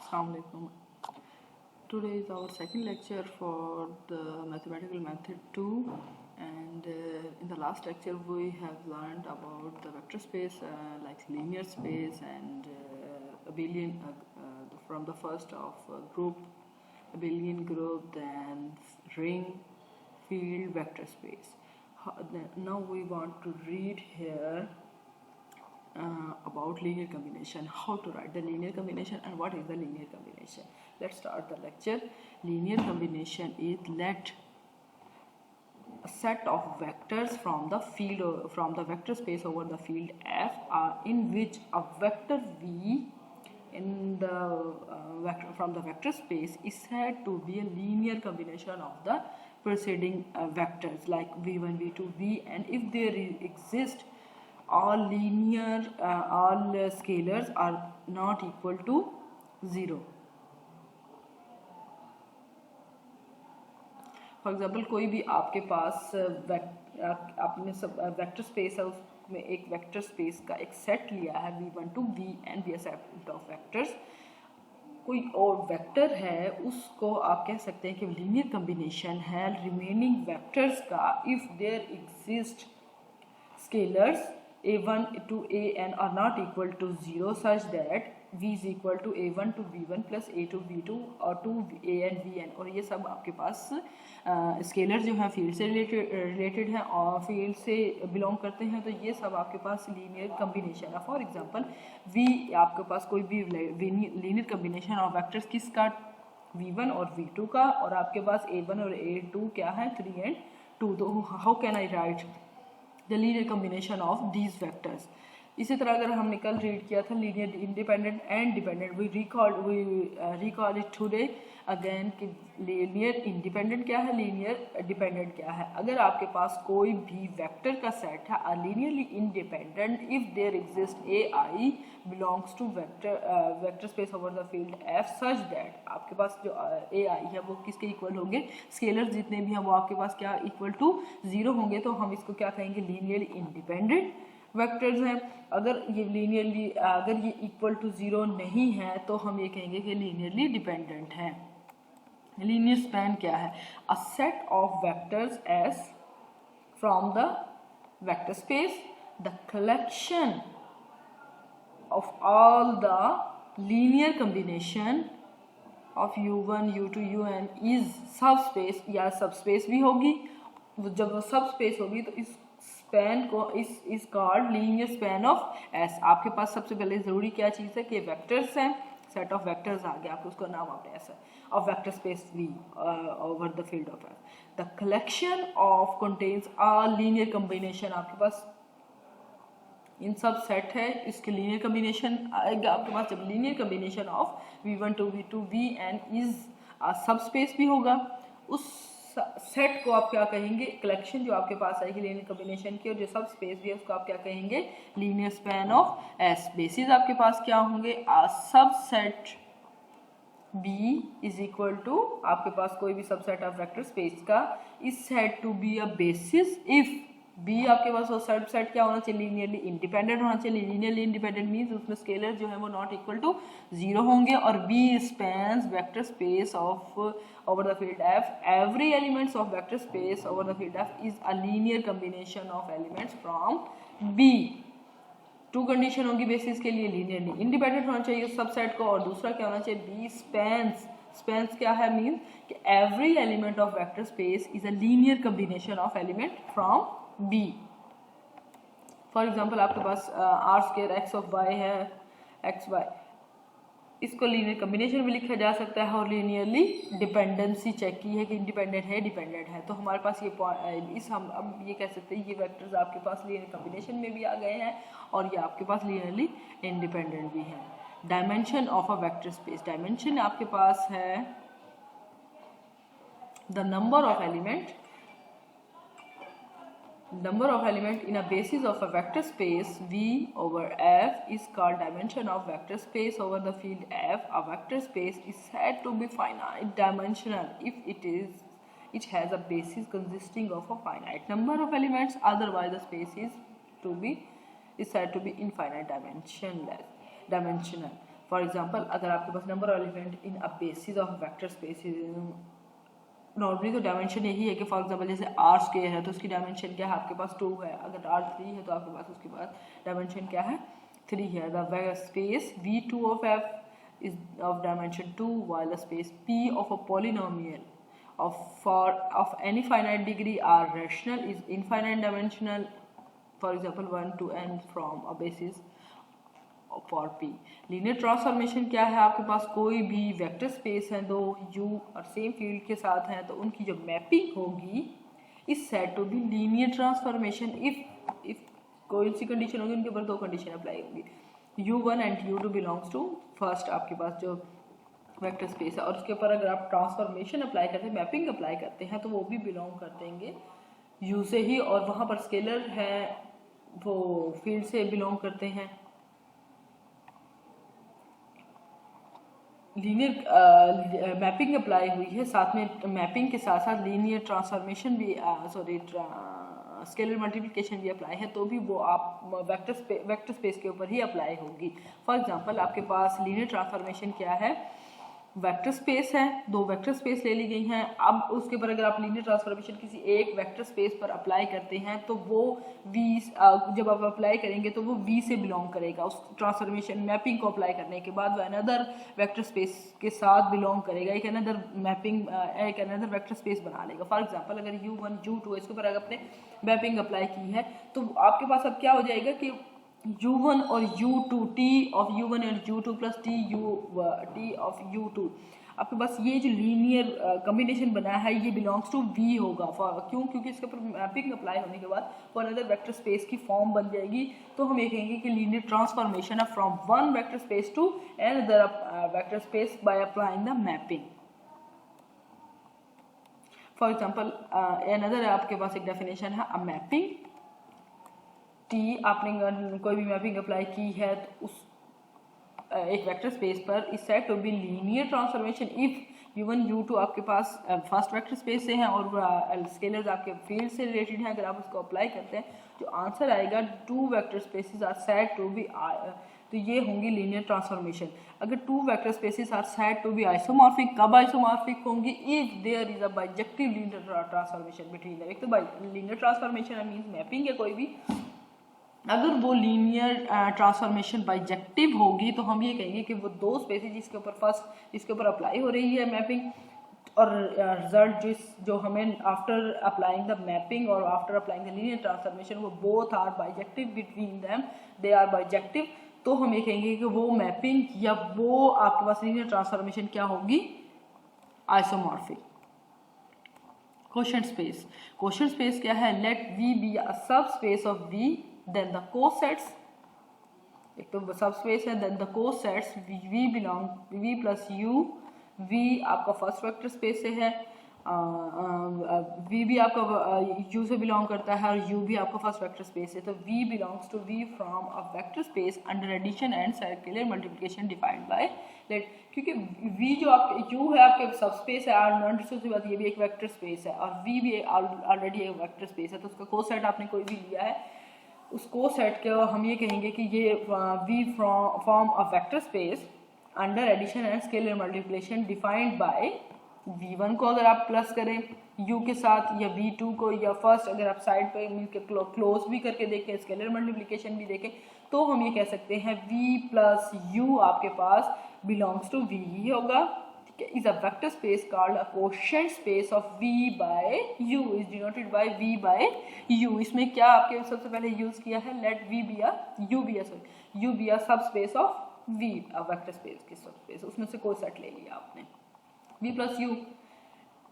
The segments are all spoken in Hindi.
Assalamualaikum. Today is our second lecture for the mathematical method 2, and in the last lecture we have learned about the vector space like linear space and abelian from the first of group, abelian group, then ring, field, vector space. Now we want to read here about linear combination, how to write the linear combination and what is the linear combination. Let's start the lecture. Linear combination is let a set of vectors from the field or from the vector space over the field F in which a vector V in the vector from the vector space is said to be a linear combination of the preceding vectors like v1, v2, v, and if there exist all linear all scalars are not equal to 0. For example कोई भी आपके पास आपने सब वेक्टर स्पेस है, उसमें एक वेक्टर स्पेस का एक सेट लिया है v1 to v and v set of vectors. कोई और वेक्टर है उसको आप कह सकते हैं कि लीनियर कम्बिनेशन है रिमेनिंग वेक्टर्स का if there exist scalars a1 to an are not equal to 0 such that v is equal to a1 to v1 plus a to v2 और to a and vn. और ये सब आपके पास स्केलर जो है फील्ड से रिलेटेड है और फील्ड से बिलोंग करते हैं, तो ये सब आपके पास लीनियर कम्बिनेशन है. फॉर एग्जांपल v आपके पास कोई भी लीनियर कम्बिनेशन ऑफ वेक्टर्स किसका, v1 और v2 का, और आपके पास a1 और a2 क्या है, 3 and 2. तो how can I right the linear combination of these vectors. इसी तरह अगर हमने कल रीड किया था linear independent and dependent, we recall it today again कि लीनियर इंडिपेंडेंट क्या है, लीनियर डिपेंडेंट क्या है. अगर आपके पास कोई भी वेक्टर का सेट है linearly independent if there exist a i belongs to vector space over the field F such that आपके पास जो ए आई है वो किसके इक्वल होंगे, स्केलर्स जितने भी हैं वो आपके पास क्या इक्वल टू 0 होंगे. तो हम इसको क्या कहेंगे, लीनियरली इंडिपेंडेंट वेक्टर्स हैं. अगर ये इक्वल टू 0 नहीं है तो हम ये कहेंगे कि लीनियरली डिपेंडेंट है. लीनियर स्पैन क्या है, a set of vectors S from the vector space the collection of all the linear combination of u1, u2, un is सब स्पेस या सब स्पेस भी होगी. जब वो सब स्पेस होगी तो इस स्पैन को इस called linear span of S. आपके पास सबसे पहले जरूरी क्या चीज़ है कि वेक्टर्स हैं, सेट ऑफ वेक्टर्स आ गया, आपको उसका नाम आपने ऐसा of vector space V over the field of S. The collection of contains a linear combination, आपके पास इन सब सेट है, इसके लीनियर कम्बिनेशन आएगा आपके पास. जब linear combination of v1 to v2 v and is सब स्पेस भी होगा, उस सेट को आप क्या कहेंगे, कलेक्शन जो आपके पास आएगी लीनियर कम्बिनेशन की और जो सब स्पेस भी है उसको आप क्या कहेंगे, linear span of S. Basis आपके पास क्या होंगे, subset B is equal to आपके पास कोई भी सबसेट ऑफ वेक्टर स्पेस का is said to be a basis if B आपके पास वो सबसेट क्या होना चाहिए, लीनियरली इंडिपेंडेंट होना चाहिए. लीनियरली इंडिपेंडेंट मीन्स उसमें स्केलर जो है वो नॉट इक्वल टू 0 होंगे. और B spans vector space of over the field F. Every elements of vector space over the field F is a linear combination of elements from B. 2 condition होंगी बेसिस के लिए, लीनियरली इंडिपेंडेंट होना चाहिए उस सबसेट को, और दूसरा क्या होना चाहिए, बी स्पैन्स. स्पैन्स क्या है, मीन्स कि every element of vector space is a linear combination of element from B. For example आपके पास R square x of y है, एक्स वाई, इसको लीनियर कम्बिनेशन भी लिखा जा सकता है और लीनियरली डिपेंडेंसी चेक की है कि इंडिपेंडेंट है डिपेंडेंट है. तो हमारे पास ये हम अब ये कह सकते हैं ये वेक्टर्स आपके पास लीनियर कम्बिनेशन में भी आ गए हैं और ये आपके पास लीनियरली इंडिपेंडेंट भी हैं. Dimension of a vector space, dimension आपके पास है the number of element in a basis of a vector space V over F is called dimension of vector space over the field F. A vector space is said to be finite dimensional if it has a basis consisting of a finite number of elements, otherwise the space is said to be infinite dimensional. For example अगर आपके पास number of element in a basis of vector space, normally तो डायमेंशन यही है कि फॉर एग्जांपल जैसे आर स्क्वायर है तो उसकी डायमेंशन क्या है, आपके पास 2 है, अगर आर 3 है तो आपके पास उसके बाद डायमेंशन क्या है, 3 है। The space V2 of F is of dimension 2 while the space P of a polynomial of any finite degree are rational is infinite dimensional, for example 1 to n from a basis for P. Linear transformation क्या है, आपके पास कोई भी वेक्टर स्पेस है, दो यू और सेम फील्ड के साथ हैं, तो उनकी जो मैपिंग होगी is said to be linear transformation if कोई सी कंडीशन होगी, उनके ऊपर 2 कंडीशन अप्लाई होंगी। u1 and u2 belongs to first आपके पास जो वेक्टर स्पेस है, और उसके ऊपर अगर आप ट्रांसफॉर्मेशन अप्लाई करते हैं, मैपिंग अप्लाई करते हैं, तो वो भी बिलोंग करते हैं u से ही, और वहाँ पर स्केलर है वो फील्ड से बिलोंग करते हैं। लीनियर मैपिंग अप्लाई हुई है, साथ में मैपिंग के साथ साथ लीनियर ट्रांसफॉर्मेशन भी स्केलर मल्टीप्लिकेशन भी अप्लाई है, तो भी वो आप वेक्टर स्पेस के ऊपर ही अप्लाई होगी। फॉर एग्जांपल आपके पास लीनियर ट्रांसफॉर्मेशन क्या है, वेक्टर स्पेस है, 2 वेक्टर स्पेस ले ली गई हैं, अब उसके ऊपर अगर आप लीनियर ट्रांसफॉर्मेशन किसी एक वेक्टर स्पेस पर अप्लाई करते हैं तो वो v जब आप अप्लाई करेंगे तो वो v से बिलोंग करेगा, उस ट्रांसफॉर्मेशन मैपिंग को अप्लाई करने के बाद वो अनदर वेक्टर स्पेस के साथ बिलोंग करेगा, एक अनदर मैपिंग एक अनदर वेक्टर स्पेस बना लेगा। फॉर एग्जांपल अगर u1 u2 इसके ऊपर अगर आपने मैपिंग अप्लाई की है तो आपके पास अब क्या हो जाएगा कि u1 और u2 t of u1 और u2 plus t of u2, आपके पास ये जो लीनियर कॉम्बिनेशन बना है ये बिलोंग्स टू v होगा। क्यों? क्योंकि इसके ऊपर मैपिंग अप्लाई होने के बाद वो अनदर वेक्टर स्पेस की फॉर्म बन जाएगी, तो हम ये कहेंगे कि लीनियर ट्रांसफॉर्मेशन है from one vector space to another vector space by applying the mapping. For example another आपके पास एक डेफिनेशन है अ मैपिंग टी, आपने कोई भी मैपिंग अप्लाई की है तो उस एक वेक्टर स्पेस पर is said to be linear transformation if u1 u2 आपके पास फर्स्ट वेक्टर स्पेस से हैं और स्केलर्स आपके फील्ड से रिलेटेड हैं, अगर आप उसको अप्लाई करते हैं जो आंसर आएगा 2 vector spaces are said to be, तो ये होंगी लीनियर ट्रांसफॉर्मेशन। अगर 2 vector spaces are said to be isomorphic, कब आइसोमॉर्फिक होंगी, if there is a bijective linear transformation between the, एक तो लीनियर ट्रांसफॉर्मेशन मींस मैपिंग है कोई भी, अगर वो लीनियर ट्रांसफॉर्मेशन बाइजेक्टिव होगी तो हम ये कहेंगे कि वो 2 स्पेसेस जिसके ऊपर अप्लाई हो रही है मैपिंग, और रिजल्ट जो हमें आफ्टर अप्लाइंग द मैपिंग और after applying the linear transformation वो both are bijective between them, they are bijective, तो हम ये कहेंगे कि वो मैपिंग या वो आपके पास लीनियर ट्रांसफॉर्मेशन क्या होगी, आइसोमॉर्फिक। क्वोशंट स्पेस क्या है, लेट V बी अ सब space of V, then the cosets, एक तो सब स्पेस है, then the cosets V belong V plus U, V आपका फर्स्ट वेक्टर स्पेस से है, V भी आपका U से बिलोंग करता है और U भी आपका फर्स्ट वेक्टर स्पेस है, तो V belongs to V from a vector space under addition and circular multiplication defined by let, क्योंकि V जो आपके U है आपके सब स्पेस है, और दूसरी बात ये भी एक वेक्टर स्पेस है और V भी ऑलरेडी एक वेक्टर स्पेस है, तो उसका कोसेट आपने कोई भी लिया है, उस कोसेट के हम ये कहेंगे कि ये V from a vector space under addition and scalar multiplication defined by V1 को अगर आप प्लस करें U के साथ, या V2 को, या फर्स्ट अगर आप साइड पे मिलकर क्लोज भी करके देखें, स्केलर मल्टीप्लिकेशन भी देखें, तो हम ये कह सकते हैं V प्लस U आपके पास बिलोंग्स टू V ही होगा, is a vector space called a quotient space of V by U is denoted by V by U। इसमें क्या आपके सबसे पहले यूज किया है, let V be a U be a subspace of V, a vector space की सबस्पेस, उसमें से कोई सेट ले लिया आपने V plus U,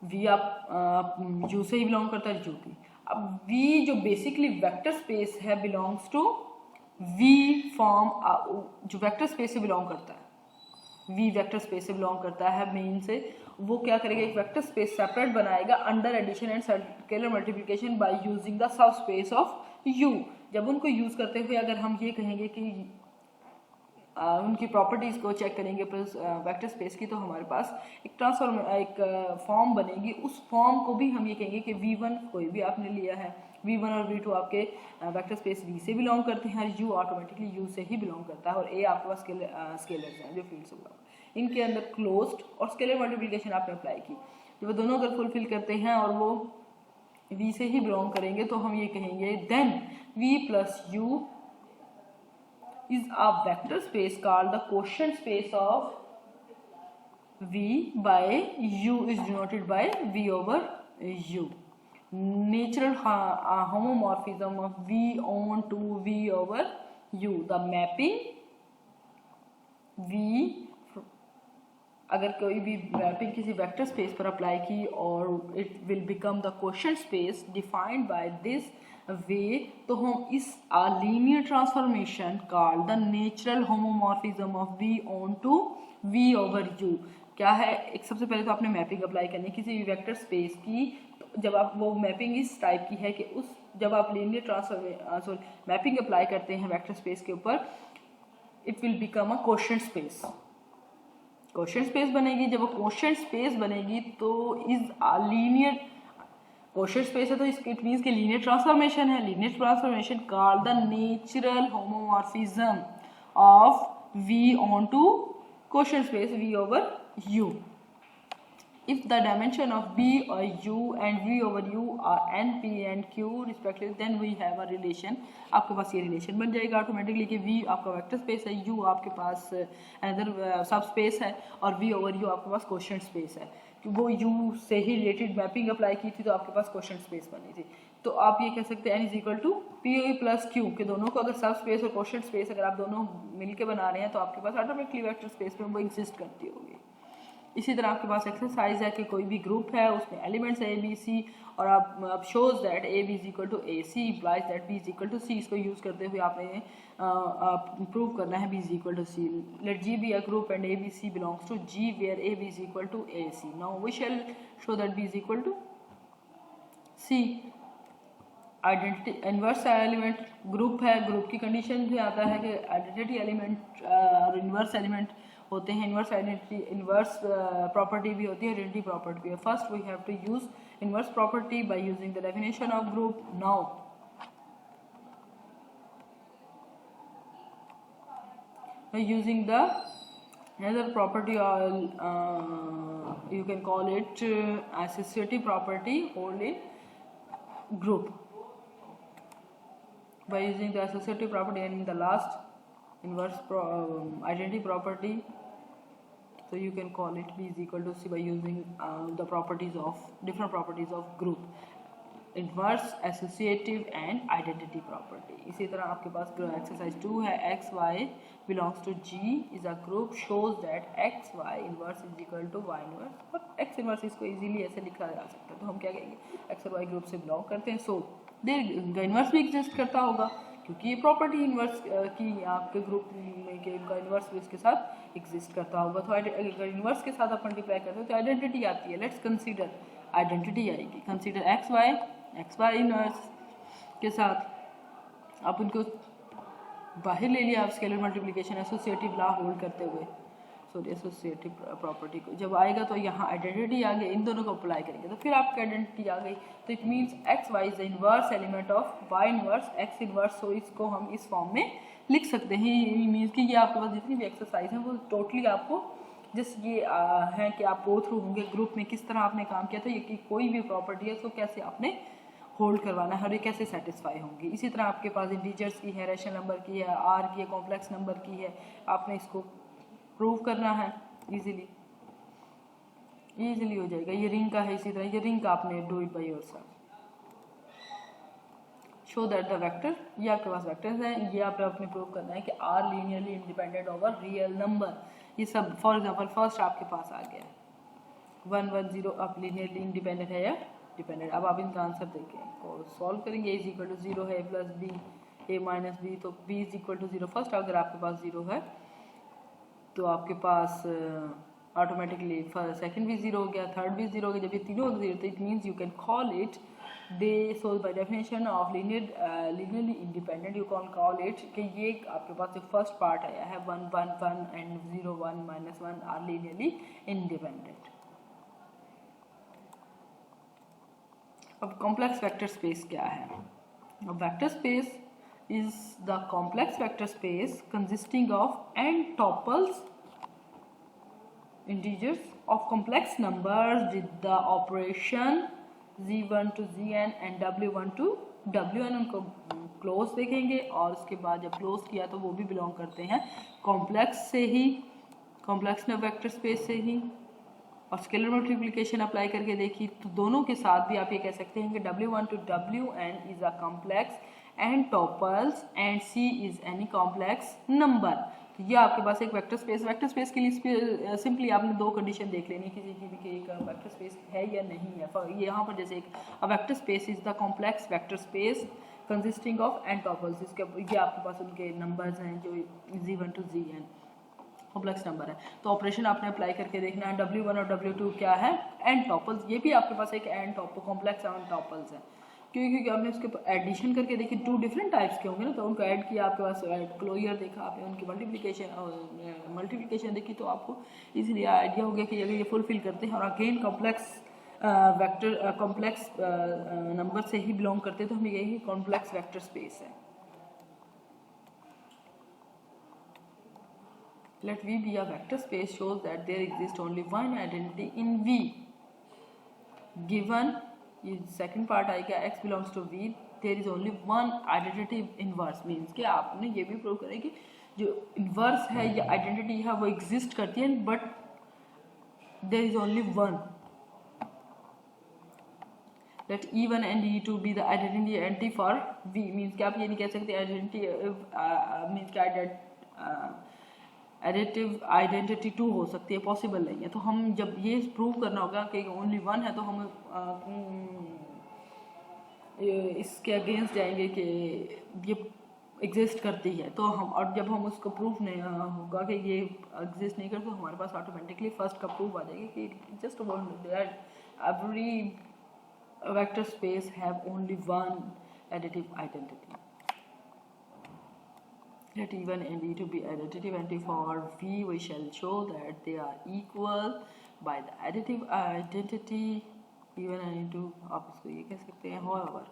V आप U से ही बिलोंग करता है, U भी, अब V जो बेसिकली वेक्टर स्पेस है बिलोंग्स टू V फॉर्म, जो वेक्टर स्पेस से बिलोंग करता है, V वेक्टर स्पेस से बिलोंग करता है मेन से, वो क्या करेगा, एक वेक्टर स्पेस सेपरेट बनाएगा under addition and scalar multiplication by using the subspace of U। जब उनको यूज करते हुए अगर हम ये कहेंगे कि उनकी प्रॉपर्टीज को चेक करेंगे प्लस वेक्टर स्पेस की, तो हमारे पास एक फॉर्म बनेगी, उस फॉर्म को भी हम ये कहेंगे कि V1 कोई भी आपने लिया है, v1 और v2 आपके वेक्टर स्पेस v से बिलोंग करते हैं और u ऑटोमेटिकली u से ही बिलोंग करता है और a आपके पास स्केलर्स हैं जो फील्ड से बिलोंग। इनके अंदर क्लोज्ड और स्केलर मल्टीप्लिकेशन आपने अप्लाई की, जब वो दोनों अगर फुलफिल करते हैं और वो v से ही बिलोंग करेंगे तो हम ये कहेंगे then v plus u is a vector space called the quotient space of v by u is denoted by v over u. Natural homomorphism of v on to v over u. The mapping v, अगर कोई भी मैपिंग किसी वेक्टर स्पेस पर अप्लाई की और it will become the quotient space defined by this way, तो हम इस linear transformation called the natural homomorphism of v onto v over u। क्या है, एक सबसे पहले तो आपने मैपिंग अप्लाई करनी है किसी भी वेक्टर स्पेस की। तो जब आप वो मैपिंग इस टाइप की है कि उस जब आप लीनियर मैपिंग अप्लाई करते हैं वेक्टर स्पेस के ऊपर, it will become a quotient space. Quotient space बनेगी, जब वो क्वोशिएंट स्पेस बनेगी तो is a linear quotient space है तो इट मीन्स कि लीनियर ट्रांसफॉर्मेशन है। Linear transformation called the natural homomorphism of v onto quotient space v over u। If the dimension of b or u and v over u are n, p and q respectively, then we have a relation। आपके पास ये रिलेशन बन जाएगा ऑटोमेटिकली कि v आपका वेक्टर स्पेस है, u आपके पास अनदर सब स्पेस है और v ओवर u आपके पास क्वोशिएंट स्पेस है। कि वो u से ही रिलेटेड मैपिंग अप्लाई की थी तो आपके पास क्वोशिएंट स्पेस बनी थी। तो आप ये कह सकते हैं n is equal to p plus q, के दोनों को अगर सब स्पेस और क्वोशिएंट स्पेस अगर आप दोनों मिलकर बना रहे हैं तो आपके पास ऑटोमेटिकली वेक्टर स्पेस में वो एग्जिस्ट करती होगी। इसी तरह आपके पास एक्सरसाइज है कि कोई भी ग्रुप है उसमें एलिमेंट्स है ए बी सी और आप shows that A B is equal to A C implies that B is equal to C. इसको यूज़ करते हुए आपने प्रूव करना है B is equal to C. Let G be a group and A B C belongs to G where A B is equal to A C. Now we shall show that B is equal to C. Identity inverse element group है, ग्रुप की कंडीशन भी आता है कि आइडेंटिटी एलिमेंट और इन्वर्स एलिमेंट होते हैं। इन्वर्स आइडेंटिटी इन्वर्स प्रॉपर्टी भी होती है, आइडेंटिटी प्रॉपर्टी भी है। First we have to use inverse property by using the definition of group. Now using the another property or you can call it associative property only group. By using the associative property and the last inverse identity property, so you can call it b is equal to c by using the properties of different properties of group, inverse, associative and identity property। इसी तरह आपके पास exercise 2 है, x y belongs to G is a group shows that x y inverse is equal to y inverse। और x inverse इसको easily ऐसे लिखा जा सकता है, तो हम क्या कहेंगे x और y ग्रुप से बिलोंग करते हैं, सो देयर इन्वर्स भी एग्जिस्ट करता होगा क्योंकि ये प्रॉपर्टी इन्वर्स की आपके ग्रुप में के इनका इन्वर्स भी इसके साथ एग्जिस्ट करता होगा। तो अगर इन्वर्स के साथ आप मल्टीप्लाई करते हो तो आइडेंटिटी आती है। लेट्स कंसीडर आइडेंटिटी आएगी, कंसीडर एक्स वाई इन्वर्स के साथ आप उनको बाहर ले लिया, आप scalar multiplication associative law hold करते हुए, सॉरी एसोसिएटिव प्रॉपर्टी को जब आएगा तो यहाँ आइडेंटिटी आ गई, इन दोनों को अप्लाई करेंगे तो फिर आपकी आइडेंटिटी आ गई। तो it means x y is the inverse element of y inverse x inverse. So इसको हम इस फॉर्म में लिख सकते हैं। ये मीन्स कि ये आपके पास जितनी भी एक्सरसाइज है वो टोटली आपको जिस ये है कि आप गो थ्रू होंगे ग्रुप में किस तरह आपने काम किया था, ये कि कोई भी प्रॉपर्टी है उसको कैसे आपने होल्ड करवाना है और ये कैसे सेटिस्फाई होंगी। इसी तरह आपके पास इंटीजर्स की है, रैशनल नंबर की है, आर की है, कॉम्प्लेक्स नंबर की है, आपने इसको प्रूव करना है इजीली हो जाएगा। ये रिंग का है, इसी तरह ये रिंग का आपने do it by yourself. Show that the vector, ये आपके पास वेक्टर्स हैं, ये आपने अपने प्रूव करना है कि are linearly independent over real number. ये सब फॉर एग्जांपल फर्स्ट आपके पास आ गया 1 1 0, अब लीनियरली इंडिपेंडेंट है या डिपेंडेंट। अब आप इनका आंसर देखें और सॉल्व करेंगे। ए इज इक्वल टू 0 है plus b a minus b, तो b is equal to 0 first अगर आपके पास 0 है तो आपके पास ऑटोमेटिकली सेकंड भी 0 हो गया, थर्ड भी 0 हो गया। जब ये तीनों 0 तो it means you can call it they, so by definition of linearly independent you can call it कि ये आपके पास जो फर्स्ट पार्ट आया है 1 1 1 and 0 1 minus 1 are linearly independent. अब कॉम्प्लेक्स वेक्टर स्पेस क्या है? A vector space is the complex vector space consisting of n tuples integers of complex numbers with the operation z1 to zn and w1 to wn. उनको क्लोज देखेंगे और उसके बाद जब क्लोज किया तो वो भी बिलोंग करते हैं कॉम्प्लेक्स से ही, कॉम्प्लेक्स वेक्टर स्पेस से ही। और स्केलर मल्टीप्लिकेशन अप्लाई करके देखी तो दोनों के साथ भी आप ये कह सकते हैं कि w1 to wn is a complex and tuples and c is any complex number. तो ये आपके पास एक वेक्टर स्पेस के लिए सिंपली आपने दो कंडीशन देख लेनी किसी की भी कि एक वेक्टर स्पेस है या नहीं है। यहाँ पर जैसे एक vector space is the complex vector space consisting of n tuples, इसके ये आपके पास उनके नंबर्स हैं जो z1 to zn complex number है। तो ऑपरेशन आपने अप्लाई करके देखना है w1 और w2 क्या है एन टॉपल्स, ये भी आपके पास एक एन कॉम्प्लेक्स एन टॉपल्स है क्योंकि आपने उसके एडिशन करके देखी टू डिफरेंट टाइप्स के होंगे ना, तो उनको ऐड किया आपके पास क्लोजर देखा आपने, उनकी मल्टीप्लिकेशन देखी तो आपको इजीली आइडिया हो गया कि अगर ये फुलफिल करते हैं और again complex vector complex number से ही बिलोंग करते हैं तो हमें यही कॉम्प्लेक्स वेक्टर स्पेस है। Let V be a vector space shows that there exists only one identity in V. Given ये second part आएगा x belongs to V, there is only one identity inverse means कि आपने ये भी प्रूव करें कि जो inverse है या identity है वो exist करती है but there is only one. Let E1 and E2 be the identity for V means कि आप ये नहीं कह सकते identity means कि एडिटिव आइडेंटिटी 2 हो सकती है, पॉसिबल नहीं है। तो हम जब ये प्रूव करना होगा कि ओनली वन है तो हम इसके अगेंस्ट जाएंगे कि ये एग्जिस्ट करती है तो हम, और जब हम उसको प्रूफ नहीं होगा कि ये एग्जिस्ट नहीं करते तो हमारे पास ऑटोमेटिकली फर्स्ट का प्रूफ आ जाएगा कि just every vector space have only one additive identity. Let E1 and E2 be additive and for V we shall show that they are equal by the additive identity E1 and E2। आप इसको ये कह सकते हैं however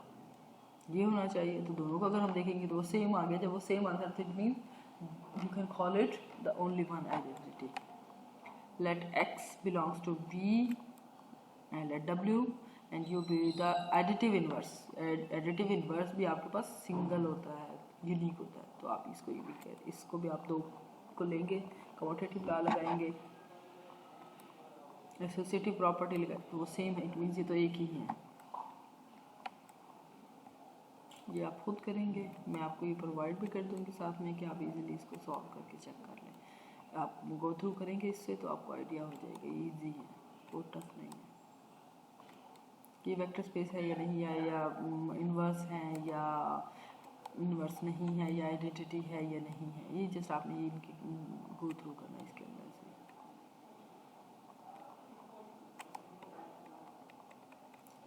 ये होना चाहिए, तो दोनों को अगर हम देखेंगे तो वो सेम आ गया, जब वो सेम आता है तो it means you can call it the only one identity। Let X belongs to V and let W and U be the additive inverse। additive inverse भी आपके पास सिंगल होता है, यूनिक होता है, तो आप इसको ये भी कहते, इसको भी आप दो को लेंगे, कम्यूटेटिव लॉ लगाएंगे, एसोसिएटिव प्रॉपर्टी लगाएंगे तो वो सेम है, इट मीन्स ये तो एक ही है। ये आप खुद करेंगे, मैं आपको ये प्रोवाइड भी कर दूंगी साथ में कि आप इजीली इसको सॉल्व करके चेक कर लें। आप गो थ्रू करेंगे इससे तो आपको आइडिया हो जाएगा, ईजी है, बहुत टफ नहीं है कि वेक्टर स्पेस है या नहीं है, या इन्वर्स है या इन्वर्स नहीं है, या आइडेंटिटी है या नहीं है। ये जस्ट आपने ये इनकी गो थ्रू करना है इसके अंदर से।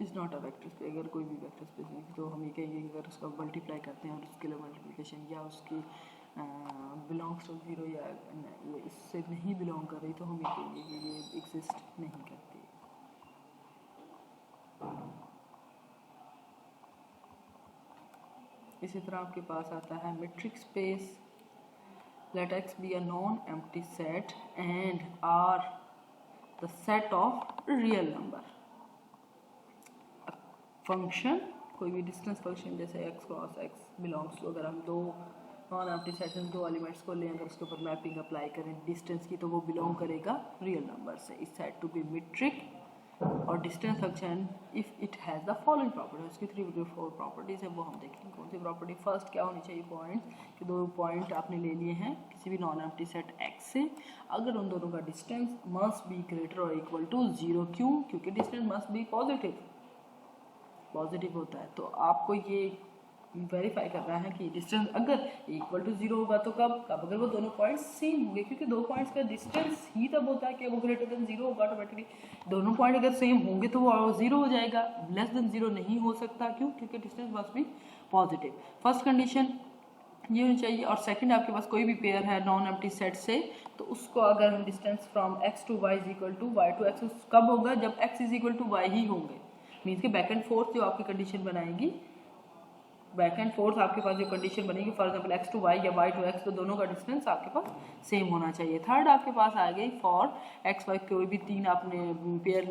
Is not a vector space, अगर कोई भी वेक्टर स्पेस है तो हम ये कहेंगे कि अगर उसका मल्टीप्लाई करते हैं और उसके लिए मल्टीप्लिकेशन या उसकी बिलोंग्स टू जीरो या ये इससे नहीं बिलोंग कर रही तो हम ये कहेंगे कि ये एग्जिस्ट नहीं करती। इसी तरह आपके पास आता है metric space. Let X be a non empty set and R the set of real number. Function कोई भी डिस्टेंस फंक्शन जैसे x cross x belongs to, अगर हम दो नॉन एम्प्टी सेट में दो एलिमेंट्स को लें, अगर उसके ऊपर मैपिंग अप्लाई करें डिस्टेंस की तो वो बिलोंग करेगा रियल नंबर से। Is set to be metric और distance function if it has the following property, उसकी 3 to 4 प्रॉपर्टीज है, वो हम देखेंगे कौन सी प्रॉपर्टी। फर्स्ट क्या होनी चाहिए पॉइंट कि दो पॉइंट आपने ले लिए हैं किसी भी नॉन एम्प्टी सेट x से, अगर उन दोनों का डिस्टेंस मस्ट बी ग्रेटर और इक्वल टू 0। क्यों? क्योंकि डिस्टेंस मस्ट बी पॉजिटिव होता है। तो आपको ये वेरीफाई करना है कि डिस्टेंस अगर इक्वल टू 0 होगा तो कब अगर वो दोनों पॉइंट्स सेम होंगे, क्योंकि दो पॉइंट्स का डिस्टेंस ही तब होता है कि वो ग्रेटर देन 0 होगा ऑटोमेटिकली। दोनों पॉइंट अगर सेम होंगे तो वो 0 हो जाएगा, लेस देन 0 नहीं हो सकता। क्यों? क्योंकि distance must be positive. First condition ये होनी चाहिए। और सेकंड आपके पास कोई भी पेयर है नॉन एम्प्टी सेट से, तो उसको अगर हम distance from x to y is equal to y to x कब होगा? जब x is equal to y ही होंगे। मीन्स कि बैक एंड फोर्थ जो आपकी कंडीशन बनाएगी बैक एंड फोर्थ आपके पास जो कंडीशन बनेगी, for example x to y या y टू x, तो दोनों का डिस्टेंस आपके पास सेम होना चाहिए। थर्ड आपके पास आ गई फॉर x y, कोई भी तीन आपने पेयर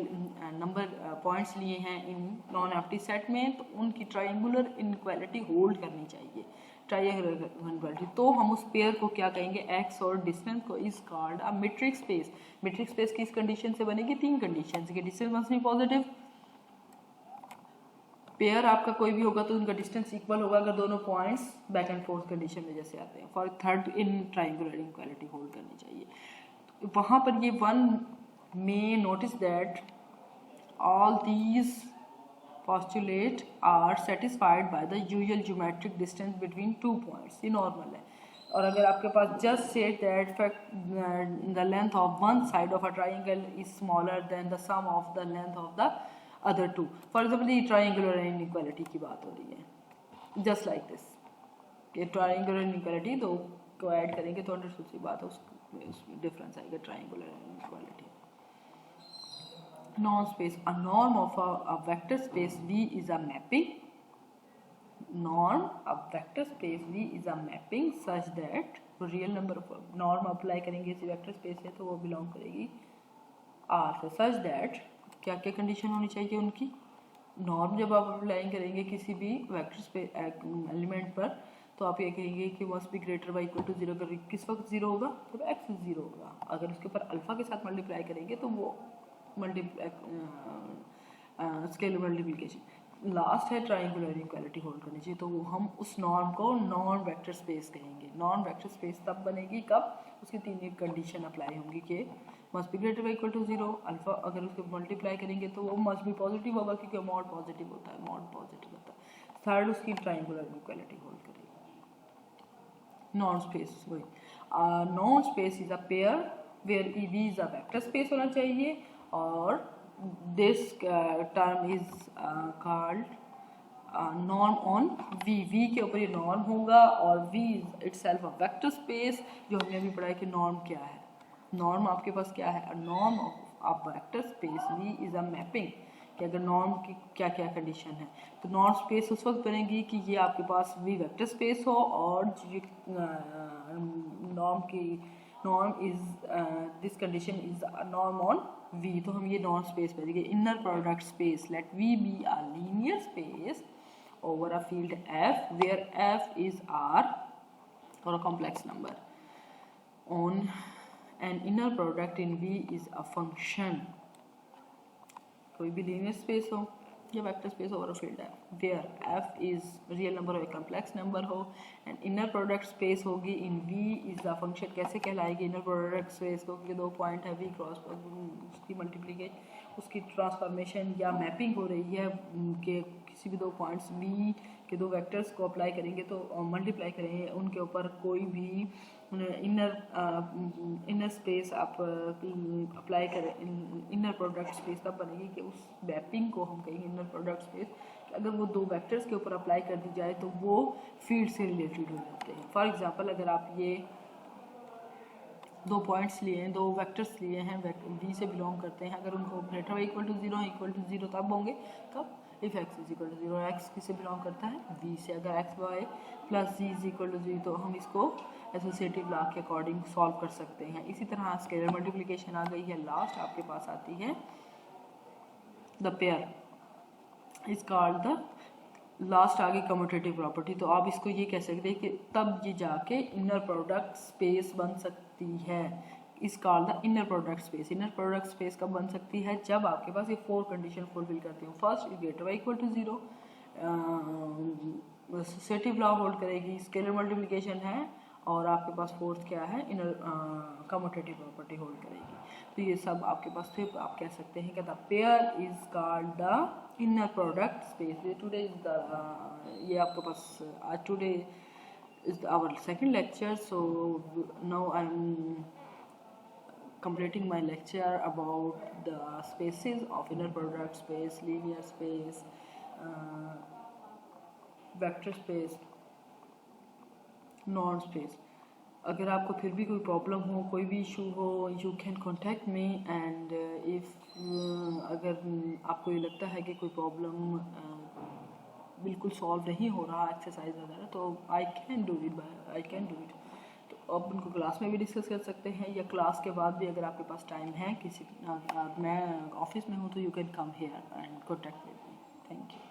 नंबर पॉइंट्स लिए हैं इन नॉन एम्प्टी सेट में, तो उनकी ट्रायंगुलर इनइक्वालिटी होल्ड करनी चाहिए, ट्रायंगुलर इनइक्वालिटी। तो हम उस पेयर को क्या कहेंगे, x और डिस्टेंस को is called a metric space. Metric space किस कंडीशन से बनेगी, तीन कंडीशन के, distance must be positive, pair आपका कोई भी होगा तो उनका डिस्टेंस इक्वल होगा अगर दोनों points back and fourth condition में जैसे आते हैं, for third in triangular inequality hold करनी चाहिए। वहाँ पर ये one may notice that all these postulate are satisfied by the usual geometric distance between two points, ये नॉर्मल है। और अगर आपके पास just say that the length of one side of a triangle is smaller than the sum of the length of the other two, for example ये triangular inequality की बात हो रही है, just like this, ये triangular inequality दो को ऐड करेंगे तो अंडरस्टूड सी बात है, उसमें डिफरेंस आएगा triangular inequality। Norm space, a norm of a vector space V is a mapping, norm of vector space V is a mapping such that real number of norm apply करेंगे इसी वेक्टर स्पेस से तो वो बिलोंग करेगी R से, such that क्या क्या कंडीशन होनी चाहिए उनकी, नॉर्म जब आप अप्लाई करेंगे किसी भी वेक्टर स्पेस एलिमेंट पर तो आप ये कहेंगे कि must be greater by equal to zero, अगर किस वक्त जीरो होगा जब x जीरो होगा, अगर उसके ऊपर अल्फा के साथ मल्टीप्लाई करेंगे तो वो स्केलर मल्टीप्लिकेशन। लास्ट है ट्रायंगुलर इनइक्वालिटी होल्ड करनी चाहिए, तो हम उस नॉर्म को नॉन वेक्टर स्पेस कहेंगे। नॉन वेक्टर स्पेस तब बनेगी कब, उसकी तीन कंडीशन अप्लाई होंगी कि must be greater by equal to zero, alpha अगर उसको मल्टीप्लाई करेंगे तो वो मस्ट बी पॉजिटिव होगा क्योंकि मॉड पॉजिटिव होता है, मॉड पॉजिटिव होता है। थर्ड उसकी ट्रायंगुलर इनइक्वालिटी होल्ड करेगी। नॉन स्पेस, वही नॉन space is a pair where V is a vector space होना चाहिए, और this term is called norm on V, V के ऊपर ये नॉर्म होगा, और V इज इटसेल्फ अ वेक्टर स्पेस, जो हमने अभी पढ़ा है कि नॉर्म क्या है, नॉर्म आपके पास क्या है, a norm of vector space V is a mapping, कि अगर नॉर्म की क्या क्या कंडीशन है, तो नॉर्म स्पेस उस वक्त बनेगी कि ये आपके पास V वेक्टर स्पेस हो, और नॉर्म की norm is this condition is a norm on V, तो हम ये नॉर्म स्पेस बनेगी। Inner product space, let V be a linear space over a field F where F is R or a complex number on an inner product in V is a function, कोई भी लीनियर स्पेस हो या vector space over a field है where F is real number हो या कॉम्प्लेक्स नंबर हो, एंड इनर प्रोडक्ट स्पेस होगी in V is a function. कैसे कहलाएगी इनर प्रोडक्ट स्पेस को, क्योंकि दो पॉइंट है V क्रॉस उसकी मल्टीप्लिकेशन उसकी ट्रांसफॉर्मेशन या मैपिंग हो रही है कि किसी भी दो पॉइंट्स V के दो वेक्टर्स को अप्लाई करेंगे तो मल्टीप्लाई करेंगे उनके ऊपर कोई भी इनर स्पेस आप अप्लाई करें, इनर प्रोडक्ट स्पेस तब बनेगी कि उस मैपिंग को हम कहेंगे इनर प्रोडक्ट स्पेस, अगर वो दो वेक्टर्स के ऊपर अप्लाई कर दी जाए तो वो फील्ड से रिलेटेड हो जाते हैं। फॉर एग्जांपल अगर आप ये दो पॉइंट्स लिए हैं, दो वेक्टर्स लिए हैं, V से बिलोंग करते हैं, अगर उनको ग्रेटर इक्वल टू जीरो तब होंगे कब, if x is equal to zero, x किससे बिलोंग करता है V से, अगर x y plus z is equal to g तो हम इसको एसोसिएटिव लॉ के अकॉर्डिंग सॉल्व कर सकते हैं। इसी तरह स्केलर मल्टीप्लिकेशन आ गई है, लास्ट आपके पास आती है the pair is called the, last आ गई कम्यूटेटिव प्रॉपर्टी, तो आप इसको ये कह सकते हैं कि तब ये जाके इनर प्रोडक्ट स्पेस बन सकती है, इस called the inner product space. Inner product space कब बन सकती है, जब आपके पास ये फोर कंडीशन फुलफिल करती हूँ। First is greater by equal to zero, associative law hold करेगी, स्केलर मल्टीप्लिकेशन है, और आपके पास फोर्थ क्या है, इनर कम्यूटेटिव प्रॉपर्टी होल्ड करेगी। तो ये सब आपके पास थे, आप कह सकते हैं कि the pair is called the inner product space. Today is the, ये आपके पास आज today is our second lecture, so now I am completing my lecture about the spaces of inner product space, linear space, vector space, non space। अगर आपको फिर भी कोई प्रॉब्लम हो, कोई भी इशू हो, you can contact me, and if अगर आपको ये लगता है कि कोई प्रॉब्लम बिल्कुल सॉल्व नहीं हो रहा एक्सरसाइज वगैरह, तो आई कैन डू इट। तो आप उनको क्लास में भी डिस्कस कर सकते हैं, या क्लास के बाद भी अगर आपके पास टाइम है, मैं ऑफिस में हूँ तो you can come here and contact with me. Thank you.